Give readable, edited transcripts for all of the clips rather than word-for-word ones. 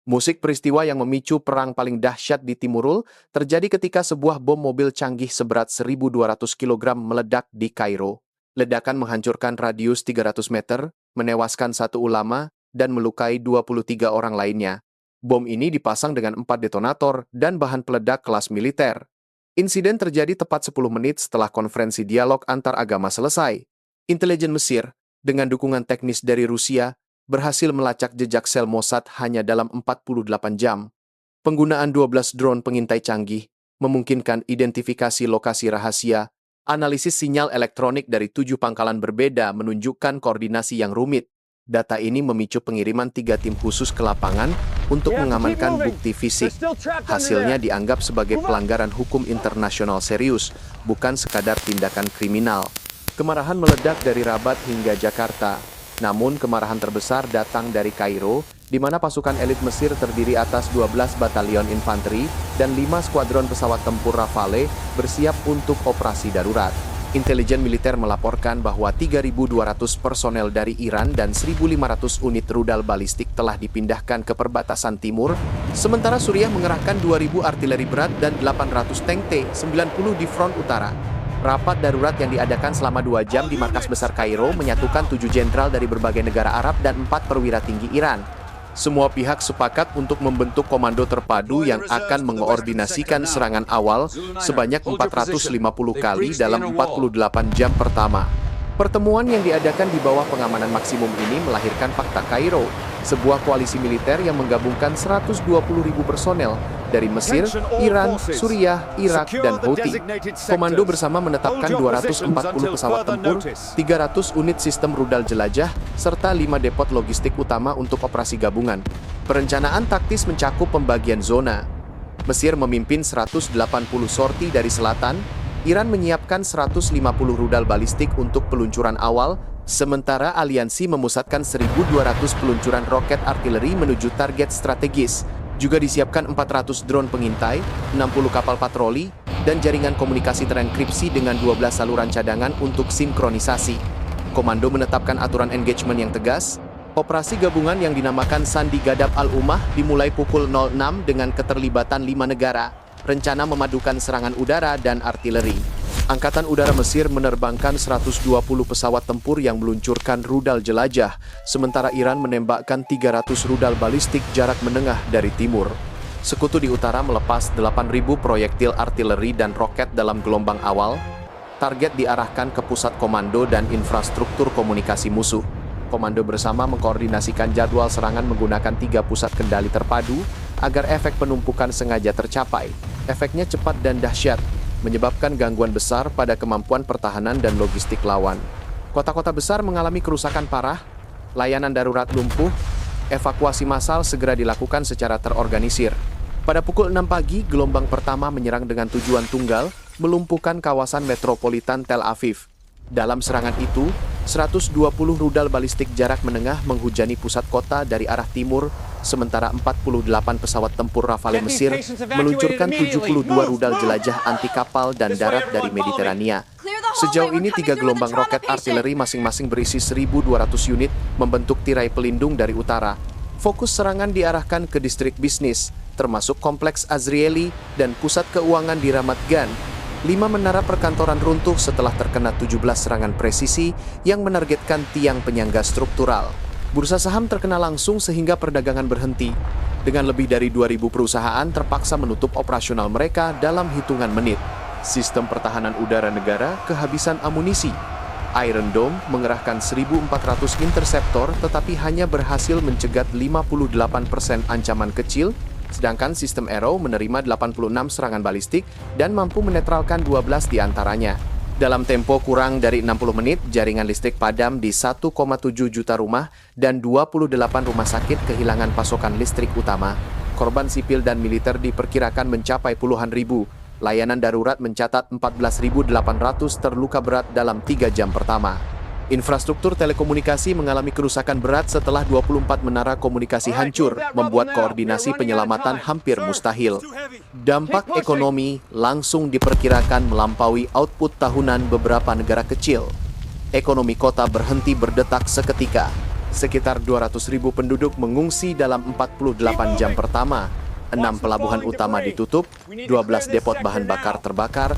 Musik peristiwa yang memicu perang paling dahsyat di Timurul terjadi ketika sebuah bom mobil canggih seberat 1.200 kg meledak di Kairo. Ledakan menghancurkan radius 300 meter, menewaskan satu ulama, dan melukai 23 orang lainnya. Bom ini dipasang dengan 4 detonator dan bahan peledak kelas militer. Insiden terjadi tepat 10 menit setelah konferensi dialog antar agama selesai. Intelijen Mesir, dengan dukungan teknis dari Rusia, berhasil melacak jejak sel Mossad hanya dalam 48 jam. Penggunaan 12 drone pengintai canggih memungkinkan identifikasi lokasi rahasia, analisis sinyal elektronik dari 7 pangkalan berbeda menunjukkan koordinasi yang rumit. Data ini memicu pengiriman 3 tim khusus ke lapangan untuk mengamankan bukti fisik. Hasilnya dianggap sebagai pelanggaran hukum internasional serius, bukan sekadar tindakan kriminal. Kemarahan meledak dari Rabat hingga Jakarta. Namun kemarahan terbesar datang dari Kairo, di mana pasukan elit Mesir terdiri atas 12 batalion infanteri dan 5 skuadron pesawat tempur Rafale bersiap untuk operasi darurat. Intelijen militer melaporkan bahwa 3.200 personel dari Iran dan 1.500 unit rudal balistik telah dipindahkan ke perbatasan timur, sementara Suriah mengerahkan 2.000 artileri berat dan 800 tank T-90 di front utara. Rapat darurat yang diadakan selama 2 jam di markas besar Kairo menyatukan 7 jenderal dari berbagai negara Arab dan 4 perwira tinggi Iran. Semua pihak sepakat untuk membentuk komando terpadu yang akan mengoordinasikan serangan awal sebanyak 450 kali dalam 48 jam pertama. Pertemuan yang diadakan di bawah pengamanan maksimum ini melahirkan Fakta Kairo, sebuah koalisi militer yang menggabungkan 120.000 personel dari Mesir, Iran, Suriah, Irak, dan Houthi. Komando bersama menetapkan 240 pesawat tempur, 300 unit sistem rudal jelajah, serta 5 depot logistik utama untuk operasi gabungan. Perencanaan taktis mencakup pembagian zona. Mesir memimpin 180 sorti dari selatan, Iran menyiapkan 150 rudal balistik untuk peluncuran awal, sementara aliansi memusatkan 1.200 peluncuran roket artileri menuju target strategis. Juga disiapkan 400 drone pengintai, 60 kapal patroli, dan jaringan komunikasi terenkripsi dengan 12 saluran cadangan untuk sinkronisasi. Komando menetapkan aturan engagement yang tegas. Operasi gabungan yang dinamakan Sandi Gadab Al-Ummah dimulai pukul 06 dengan keterlibatan 5 negara. Rencana memadukan serangan udara dan artileri. Angkatan Udara Mesir menerbangkan 120 pesawat tempur yang meluncurkan rudal jelajah, sementara Iran menembakkan 300 rudal balistik jarak menengah dari timur. Sekutu di utara melepas 8.000 proyektil artileri dan roket dalam gelombang awal. Target diarahkan ke pusat komando dan infrastruktur komunikasi musuh. Komando bersama mengkoordinasikan jadwal serangan menggunakan 3 pusat kendali terpadu agar efek penumpukan sengaja tercapai. Efeknya cepat dan dahsyat, menyebabkan gangguan besar pada kemampuan pertahanan dan logistik lawan. Kota-kota besar mengalami kerusakan parah, layanan darurat lumpuh, evakuasi massal segera dilakukan secara terorganisir. Pada pukul 6 pagi, gelombang pertama menyerang dengan tujuan tunggal, melumpuhkan kawasan metropolitan Tel Aviv. Dalam serangan itu, 120 rudal balistik jarak menengah menghujani pusat kota dari arah timur, sementara 48 pesawat tempur Rafale Mesir meluncurkan 72 rudal jelajah anti kapal dan darat dari Mediterania. Sejauh ini 3 gelombang roket artileri masing-masing berisi 1.200 unit membentuk tirai pelindung dari utara. Fokus serangan diarahkan ke distrik bisnis, termasuk kompleks Azrieli dan pusat keuangan di Ramat Gan. 5 menara perkantoran runtuh setelah terkena 17 serangan presisi yang menargetkan tiang penyangga struktural. Bursa saham terkena langsung sehingga perdagangan berhenti. Dengan lebih dari 2.000 perusahaan terpaksa menutup operasional mereka dalam hitungan menit. Sistem pertahanan udara negara kehabisan amunisi. Iron Dome mengerahkan 1.400 interseptor tetapi hanya berhasil mencegat 58% ancaman kecil, sedangkan sistem Arrow menerima 86 serangan balistik dan mampu menetralkan 12 diantaranya. Dalam tempo kurang dari 60 menit, jaringan listrik padam di 1,7 juta rumah dan 28 rumah sakit kehilangan pasokan listrik utama. Korban sipil dan militer diperkirakan mencapai puluhan ribu. Layanan darurat mencatat 14.800 terluka berat dalam 3 jam pertama. Infrastruktur telekomunikasi mengalami kerusakan berat setelah 24 menara komunikasi hancur, membuat koordinasi penyelamatan hampir mustahil. Dampak ekonomi langsung diperkirakan melampaui output tahunan beberapa negara kecil. Ekonomi kota berhenti berdetak seketika. Sekitar 200.000 penduduk mengungsi dalam 48 jam pertama. 6 pelabuhan utama ditutup, 12 depot bahan bakar terbakar,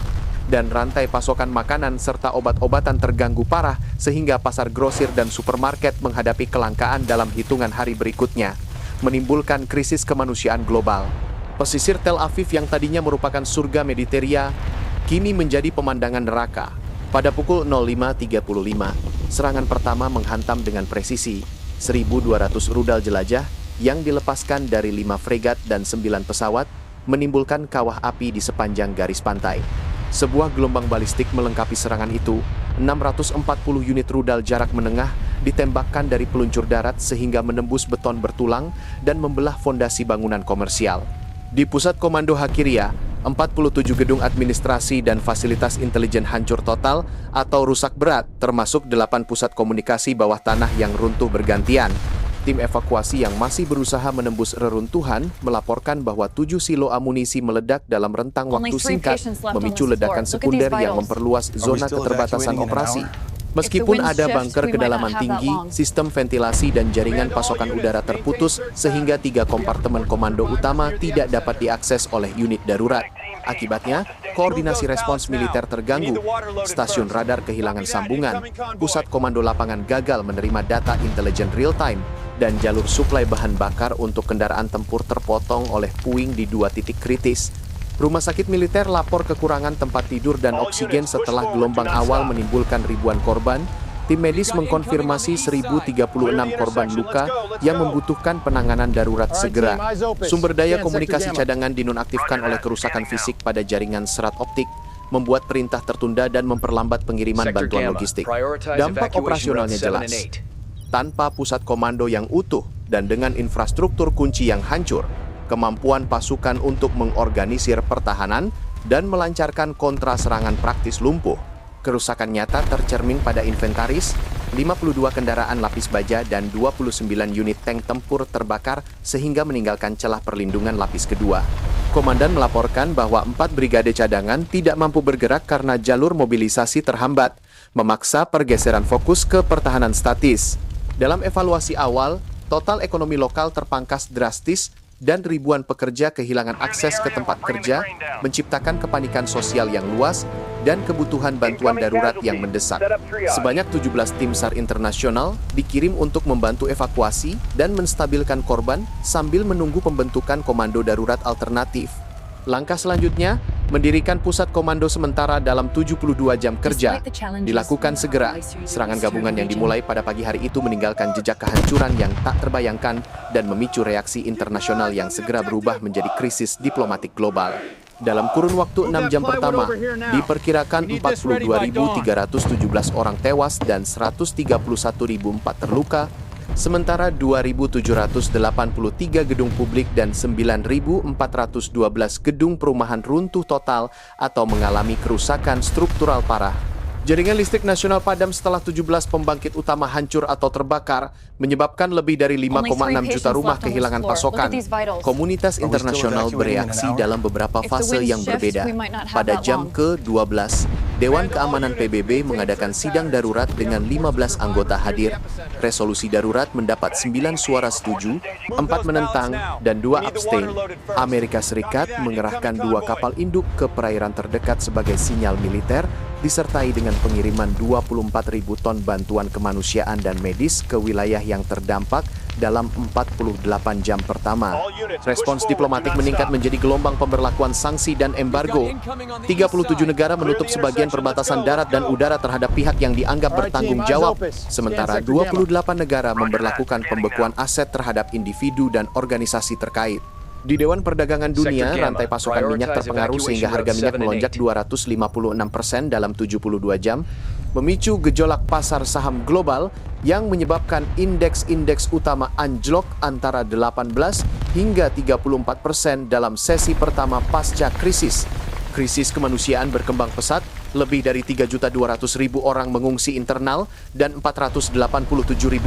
dan rantai pasokan makanan serta obat-obatan terganggu parah sehingga pasar grosir dan supermarket menghadapi kelangkaan dalam hitungan hari berikutnya, menimbulkan krisis kemanusiaan global. Pesisir Tel Aviv yang tadinya merupakan surga Mediteria, kini menjadi pemandangan neraka. Pada pukul 05.35, serangan pertama menghantam dengan presisi 1.200 rudal jelajah yang dilepaskan dari 5 fregat dan 9 pesawat, menimbulkan kawah api di sepanjang garis pantai. Sebuah gelombang balistik melengkapi serangan itu, 640 unit rudal jarak menengah ditembakkan dari peluncur darat sehingga menembus beton bertulang dan membelah fondasi bangunan komersial. Di pusat komando Hakiria, 47 gedung administrasi dan fasilitas intelijen hancur total atau rusak berat, termasuk 8 pusat komunikasi bawah tanah yang runtuh bergantian. Tim evakuasi yang masih berusaha menembus reruntuhan melaporkan bahwa 7 silo amunisi meledak dalam rentang waktu singkat, memicu ledakan sekunder yang memperluas zona keterbatasan operasi. Meskipun ada bunker kedalaman tinggi, sistem ventilasi dan jaringan pasokan udara terputus sehingga 3 kompartemen komando utama tidak dapat diakses oleh unit darurat. Akibatnya, koordinasi respons militer terganggu, stasiun radar kehilangan sambungan, pusat komando lapangan gagal menerima data intelijen real-time, dan jalur suplai bahan bakar untuk kendaraan tempur terpotong oleh puing di 2 titik kritis. Rumah sakit militer lapor kekurangan tempat tidur dan oksigen setelah gelombang awal menimbulkan ribuan korban. Tim medis mengkonfirmasi 1.036 korban luka yang membutuhkan penanganan darurat segera. Sumber daya komunikasi cadangan dinonaktifkan oleh kerusakan fisik pada jaringan serat optik, membuat perintah tertunda dan memperlambat pengiriman bantuan logistik. Dampak operasionalnya jelas. Tanpa pusat komando yang utuh dan dengan infrastruktur kunci yang hancur, kemampuan pasukan untuk mengorganisir pertahanan dan melancarkan kontra serangan praktis lumpuh. Kerusakan nyata tercermin pada inventaris, 52 kendaraan lapis baja dan 29 unit tank tempur terbakar sehingga meninggalkan celah perlindungan lapis kedua. Komandan melaporkan bahwa 4 brigade cadangan tidak mampu bergerak karena jalur mobilisasi terhambat, memaksa pergeseran fokus ke pertahanan statis. Dalam evaluasi awal, total ekonomi lokal terpangkas drastis dan ribuan pekerja kehilangan akses ke tempat kerja, menciptakan kepanikan sosial yang luas dan kebutuhan bantuan darurat yang mendesak. Sebanyak 17 tim SAR internasional dikirim untuk membantu evakuasi dan menstabilkan korban sambil menunggu pembentukan komando darurat alternatif. Langkah selanjutnya, mendirikan pusat komando sementara dalam 72 jam kerja. Dilakukan segera. Serangan gabungan yang dimulai pada pagi hari itu meninggalkan jejak kehancuran yang tak terbayangkan dan memicu reaksi internasional yang segera berubah menjadi krisis diplomatik global. Dalam kurun waktu 6 jam pertama, diperkirakan 42.317 orang tewas dan 131.004 terluka, sementara 2.783 gedung publik dan 9.412 gedung perumahan runtuh total atau mengalami kerusakan struktural parah. Jaringan listrik nasional padam setelah 17 pembangkit utama hancur atau terbakar, menyebabkan lebih dari 5,6 juta rumah kehilangan pasokan. Komunitas internasional bereaksi dalam beberapa fase yang berbeda. Pada jam ke-12, Dewan Keamanan PBB mengadakan sidang darurat dengan 15 anggota hadir. Resolusi darurat mendapat 9 suara setuju, 4 menentang, dan 2 abstain. Amerika Serikat mengerahkan 2 kapal induk ke perairan terdekat sebagai sinyal militer, disertai dengan pengiriman 24.000 ton bantuan kemanusiaan dan medis ke wilayah yang terdampak dalam 48 jam pertama. Respons diplomatik meningkat menjadi gelombang pemberlakuan sanksi dan embargo. 37 negara menutup sebagian perbatasan darat dan udara terhadap pihak yang dianggap bertanggung jawab, sementara 28 negara memberlakukan pembekuan aset terhadap individu dan organisasi terkait. Di Dewan Perdagangan Dunia, rantai pasokan minyak terpengaruh sehingga harga minyak melonjak 256% dalam 72 jam, memicu gejolak pasar saham global yang menyebabkan indeks-indeks utama anjlok antara 18 hingga 34% dalam sesi pertama pasca krisis. Krisis kemanusiaan berkembang pesat, lebih dari 3.200.000 orang mengungsi internal dan 487.000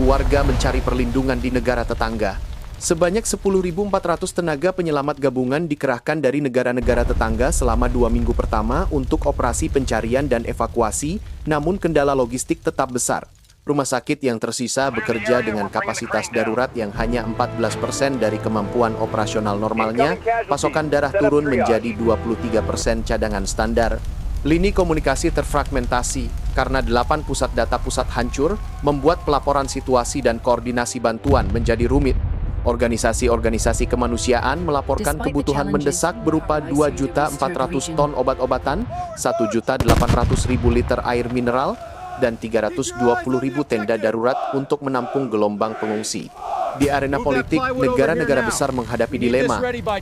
warga mencari perlindungan di negara tetangga. Sebanyak 10.400 tenaga penyelamat gabungan dikerahkan dari negara-negara tetangga selama 2 minggu pertama untuk operasi pencarian dan evakuasi, namun kendala logistik tetap besar. Rumah sakit yang tersisa bekerja dengan kapasitas darurat yang hanya 14% dari kemampuan operasional normalnya, pasokan darah turun menjadi 23% cadangan standar. Lini komunikasi terfragmentasi karena 8 pusat data pusat hancur, membuat pelaporan situasi dan koordinasi bantuan menjadi rumit. Organisasi-organisasi kemanusiaan melaporkan kebutuhan mendesak berupa 2.400.000 ton obat-obatan, 1.800.000 liter air mineral, dan 320.000 tenda darurat untuk menampung gelombang pengungsi. Di arena politik, negara-negara besar menghadapi dilema,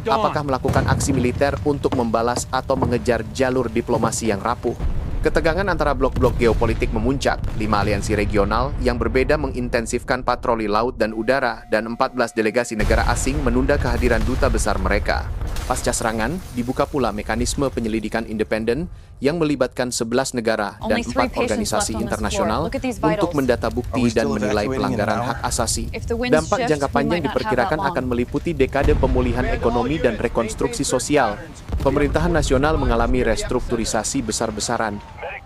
apakah melakukan aksi militer untuk membalas atau mengejar jalur diplomasi yang rapuh. Ketegangan antara blok-blok geopolitik memuncak, 5 aliansi regional yang berbeda mengintensifkan patroli laut dan udara, dan 14 delegasi negara asing menunda kehadiran duta besar mereka. Pasca serangan, dibuka pula mekanisme penyelidikan independen yang melibatkan 11 negara dan 4 organisasi internasional untuk mendata bukti dan menilai pelanggaran hak asasi. Dampak jangka panjang diperkirakan akan meliputi dekade pemulihan ekonomi dan rekonstruksi sosial. Pemerintahan nasional mengalami restrukturisasi besar-besaran.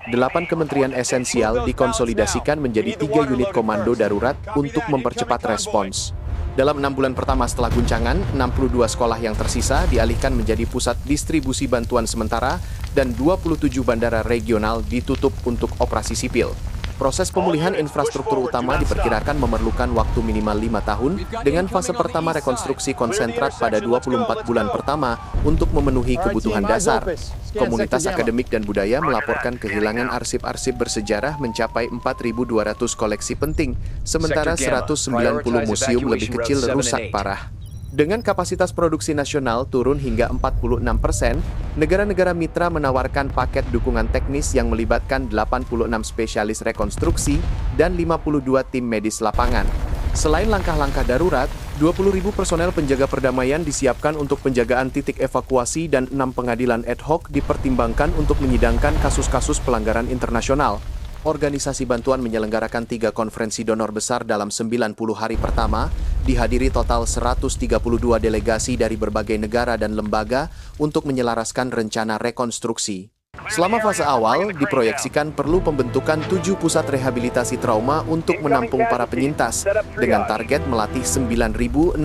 8 kementerian esensial dikonsolidasikan menjadi 3 unit komando darurat untuk mempercepat respons. Dalam 6 bulan pertama setelah guncangan, 62 sekolah yang tersisa dialihkan menjadi pusat distribusi bantuan sementara dan 27 bandara regional ditutup untuk operasi sipil. Proses pemulihan infrastruktur utama diperkirakan memerlukan waktu minimal 5 tahun dengan fase pertama rekonstruksi konsentrat pada 24 bulan pertama untuk memenuhi kebutuhan dasar. Komunitas akademik dan budaya melaporkan kehilangan arsip-arsip bersejarah mencapai 4.200 koleksi penting, sementara 190 museum lebih kecil rusak parah. Dengan kapasitas produksi nasional turun hingga 46%, negara-negara mitra menawarkan paket dukungan teknis yang melibatkan 86 spesialis rekonstruksi dan 52 tim medis lapangan. Selain langkah-langkah darurat, 20.000 personel penjaga perdamaian disiapkan untuk penjagaan titik evakuasi dan 6 pengadilan ad hoc dipertimbangkan untuk menyidangkan kasus-kasus pelanggaran internasional. Organisasi bantuan menyelenggarakan 3 konferensi donor besar dalam 90 hari pertama, dihadiri total 132 delegasi dari berbagai negara dan lembaga untuk menyelaraskan rencana rekonstruksi. Selama fase awal, diproyeksikan perlu pembentukan 7 pusat rehabilitasi trauma untuk menampung para penyintas, dengan target melatih 9.600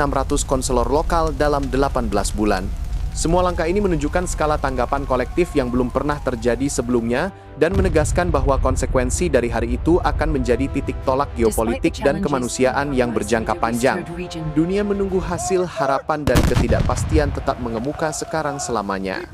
konselor lokal dalam 18 bulan. Semua langkah ini menunjukkan skala tanggapan kolektif yang belum pernah terjadi sebelumnya dan menegaskan bahwa konsekuensi dari hari itu akan menjadi titik tolak geopolitik dan kemanusiaan yang berjangka panjang. Dunia menunggu hasil, harapan dan ketidakpastian tetap mengemuka sekarang selamanya.